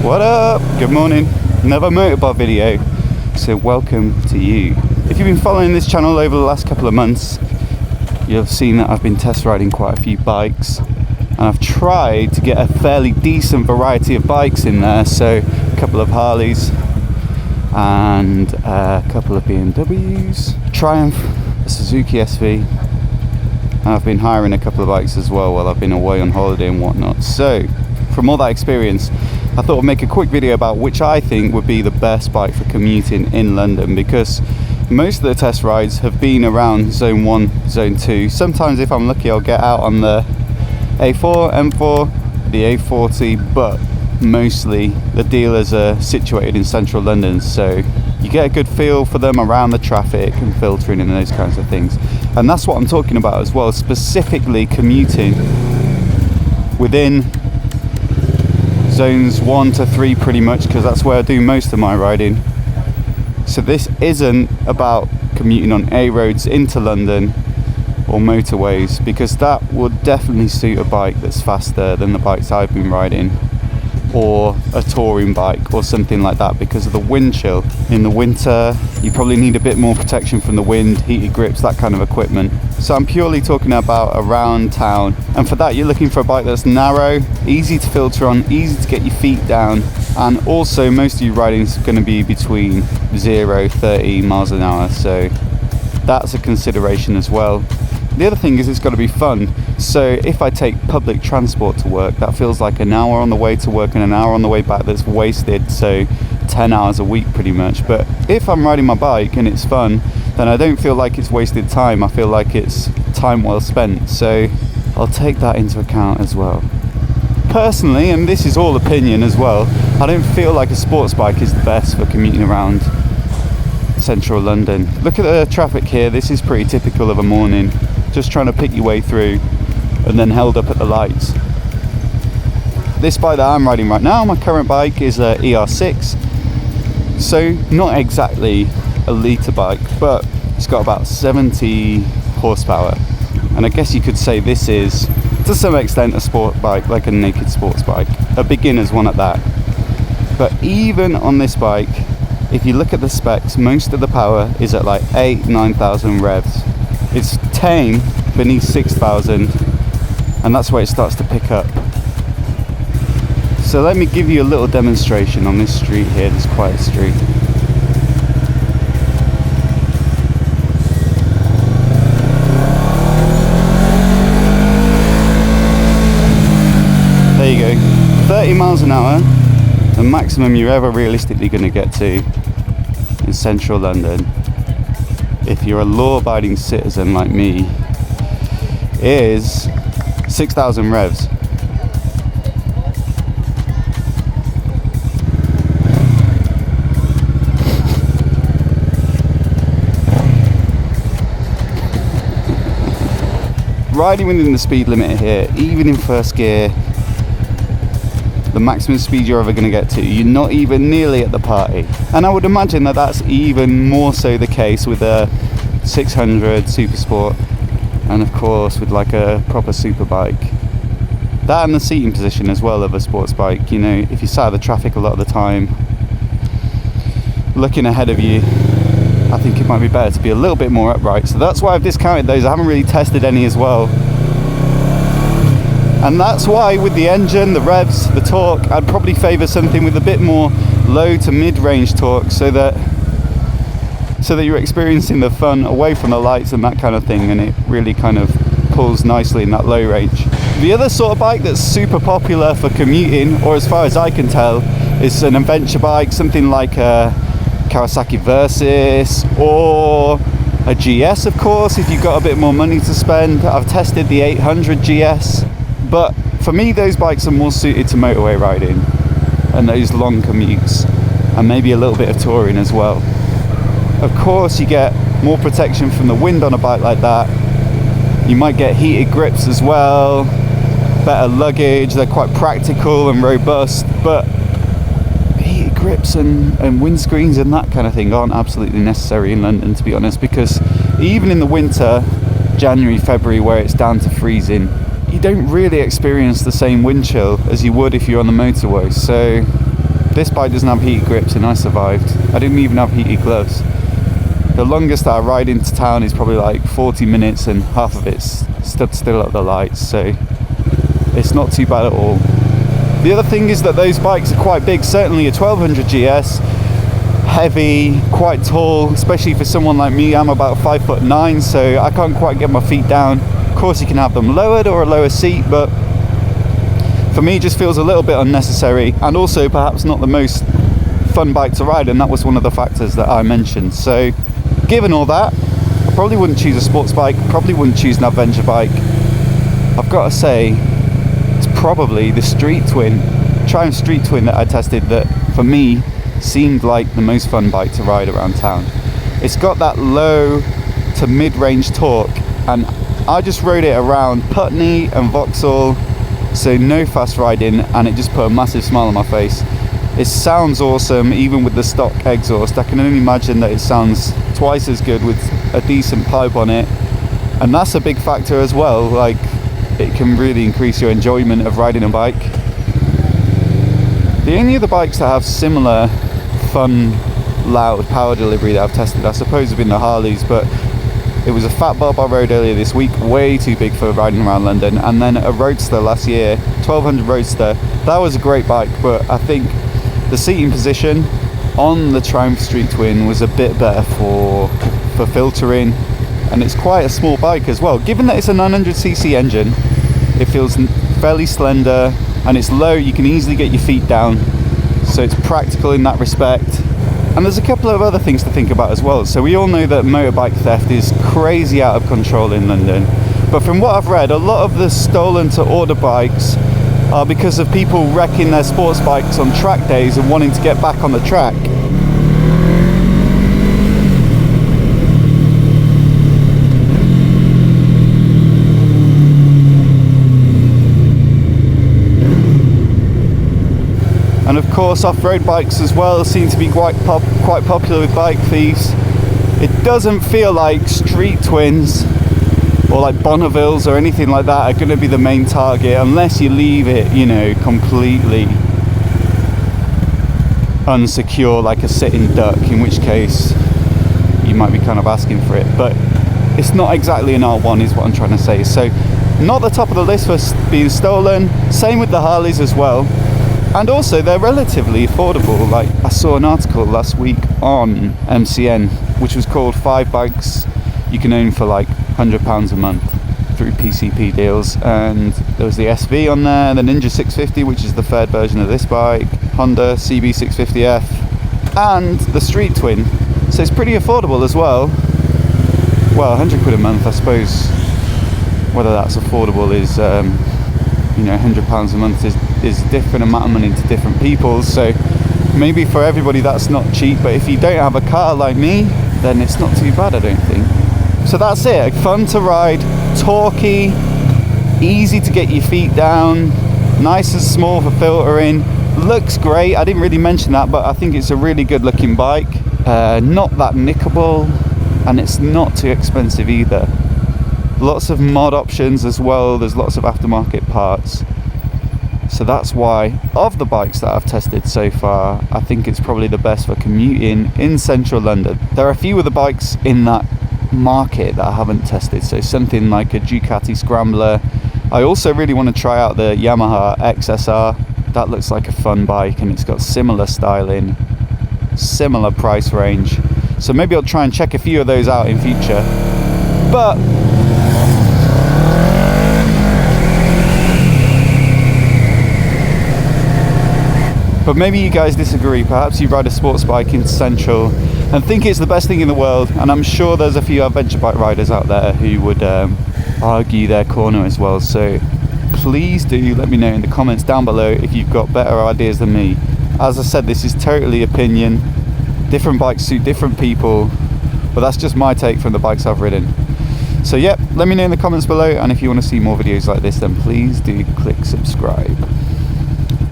What up? Good morning. Another MOTOBOB video, so welcome to you. If you've been following this channel over the last couple of months, you'll have seen that I've been test riding quite a few bikes, and I've tried to get a fairly decent variety of bikes in there. So a couple of Harleys and a couple of BMWs, Triumph, a Suzuki SV, and I've been hiring a couple of bikes as well while I've been away on holiday and whatnot. So from all that experience, I thought I'd make a quick video about which I think would be the best bike for commuting in London, because most of the test rides have been around zone 1, zone 2. Sometimes if I'm lucky I'll get out on the A4, M4, the A40, but mostly the dealers are situated in central London, so you get a good feel for them around the traffic and filtering and those kinds of things. And that's what I'm talking about as well, specifically commuting within zones 1 to 3 pretty much, because that's where I do most of my riding. So this isn't about commuting on A roads into London or motorways, because that would definitely suit a bike that's faster than the bikes I've been riding, or a touring bike or something like that, because of the wind chill. In the winter you probably need a bit more protection from the wind, heated grips, that kind of equipment. So I'm purely talking about around town, and for that you're looking for a bike that's narrow, easy to filter on, easy to get your feet down, and also most of your riding is going to be between 0-30 miles an hour, so that's a consideration as well. The other thing is it's got to be fun. So if I take public transport to work, that feels like an hour on the way to work and an hour on the way back that's wasted, so 10 hours a week pretty much. But if I'm riding my bike and it's fun, then I don't feel like it's wasted time, I feel like it's time well spent. So I'll take that into account as well. Personally, and this is all opinion as well, I don't feel like a sports bike is the best for commuting around central London. Look at the traffic here, this is pretty typical of a morning, just trying to pick your way through and then held up at the lights. This bike that I'm riding right now, my current bike, is a ER6, so not exactly a litre bike, but it's got about 70 horsepower, and I guess you could say this is to some extent a sport bike, like a naked sports bike, a beginner's one at that. But even on this bike, if you look at the specs, most of the power is at like 8,000-9,000 revs. It's tame beneath 6,000, and that's where it starts to pick up. So let me give you a little demonstration on this street here, this quiet street. There you go, 30 miles an hour, the maximum you're ever realistically going to get to in central London, if you're a law-abiding citizen like me, is 6,000 revs. Riding within the speed limit here, even in first gear, the maximum speed you're ever going to get to, you're not even nearly at the party. And I would imagine that that's even more so the case with a 600 Super Sport, and of course with like a proper super bike. That and the seating position as well of a sports bike, you know, if you're sat out of the traffic a lot of the time, looking ahead of you, I think it might be better to be a little bit more upright. So that's why I've discounted those. I haven't really tested any as well. And that's why with the engine, the revs, the torque, I'd probably favour something with a bit more low to mid-range torque, so that you're experiencing the fun away from the lights and that kind of thing, and it really kind of pulls nicely in that low range. The other sort of bike that's super popular for commuting, or as far as I can tell, is an adventure bike, something like a Kawasaki Versys or a GS, of course, if you've got a bit more money to spend. I've tested the 800 GS. But for me, those bikes are more suited to motorway riding and those long commutes, and maybe a little bit of touring as well. Of course, you get more protection from the wind on a bike like that. You might get heated grips as well, better luggage, they're quite practical and robust, but heated grips and windscreens and that kind of thing aren't absolutely necessary in London, to be honest, because even in the winter, January, February, where it's down to freezing, you don't really experience the same wind chill as you would if you're on the motorway. So This bike doesn't have heated grips and I survived. I didn't even have heated gloves. The longest that I ride into town is probably like 40 minutes and half of it's stood still at the lights, so it's not too bad at all. The other thing is that those bikes are quite big, certainly a 1200 GS, heavy, quite tall, especially for someone like me. I'm about 5'9", so I can't quite get my feet down. Of course you can have them lowered or a lower seat, but for me it just feels a little bit unnecessary, and also perhaps not the most fun bike to ride, and that was one of the factors that I mentioned. So given all that, I probably wouldn't choose a sports bike, probably wouldn't choose an adventure bike. I've got to say, it's probably the Street Twin, Triumph Street Twin that I tested, that for me seemed like the most fun bike to ride around town. It's got that low to mid-range torque, and I just rode it around Putney and Vauxhall, so no fast riding, and it just put a massive smile on my face. It sounds awesome, even with the stock exhaust. I can only imagine that it sounds twice as good with a decent pipe on it, and that's a big factor as well. Like, it can really increase your enjoyment of riding a bike. The only other bikes that have similar fun, loud power delivery that I've tested, I suppose, have been the Harleys, but it was a Fat Bob I rode earlier this week, way too big for riding around London, and then a Roadster last year, 1200 Roadster. That was a great bike, but I think the seating position on the Triumph Street Twin was a bit better for filtering, and it's quite a small bike as well. Given that it's a 900cc engine, it feels fairly slender, and it's low, you can easily get your feet down, so it's practical in that respect. And there's a couple of other things to think about as well. So we all know that motorbike theft is crazy out of control in London, but from what I've read, a lot of the stolen to order bikes are because of people wrecking their sports bikes on track days and wanting to get back on the track. And of course, off-road bikes as well seem to be quite popular with bike thieves. It doesn't feel like Street Twins or like Bonnevilles or anything like that are going to be the main target, unless you leave it, you know, completely unsecure, like a sitting duck, in which case you might be kind of asking for it. But it's not exactly an R1 is what I'm trying to say. So not the top of the list for being stolen. Same with the Harleys as well. And also they're relatively affordable. Like, I saw an article last week on MCN which was called 5 bikes you can own for like £100 a month through PCP deals, and there was the SV on there, the Ninja 650, which is the third version of this bike, Honda CB650F, and the Street Twin. So it's pretty affordable as well. Well, £100 a month, I suppose. Whether that's affordable is you know, £100 a month is a different amount of money to different people, so maybe for everybody that's not cheap, but if you don't have a car like me, then it's not too bad, I don't think. So that's it. Fun to ride, torquey, easy to get your feet down, nice and small for filtering, looks great. I didn't really mention that, but I think it's a really good looking bike, not that nickable, and it's not too expensive either. Lots of mod options as well, there's lots of aftermarket parts. So that's why, of the bikes that I've tested so far, I think it's probably the best for commuting in central London. There are a few other bikes in that market that I haven't tested, so something like a Ducati Scrambler. I also really want to try out the Yamaha XSR. That looks like a fun bike, and it's got similar styling, similar price range. So maybe I'll try and check a few of those out in future. But maybe you guys disagree. Perhaps you ride a sports bike in central and think it's the best thing in the world, and I'm sure there's a few adventure bike riders out there who would argue their corner as well. So please do let me know in the comments down below if you've got better ideas than me. As I said, this is totally opinion. Different bikes suit different people, but that's just my take from the bikes I've ridden. So yep, let me know in the comments below, and if you want to see more videos like this, then please do click subscribe.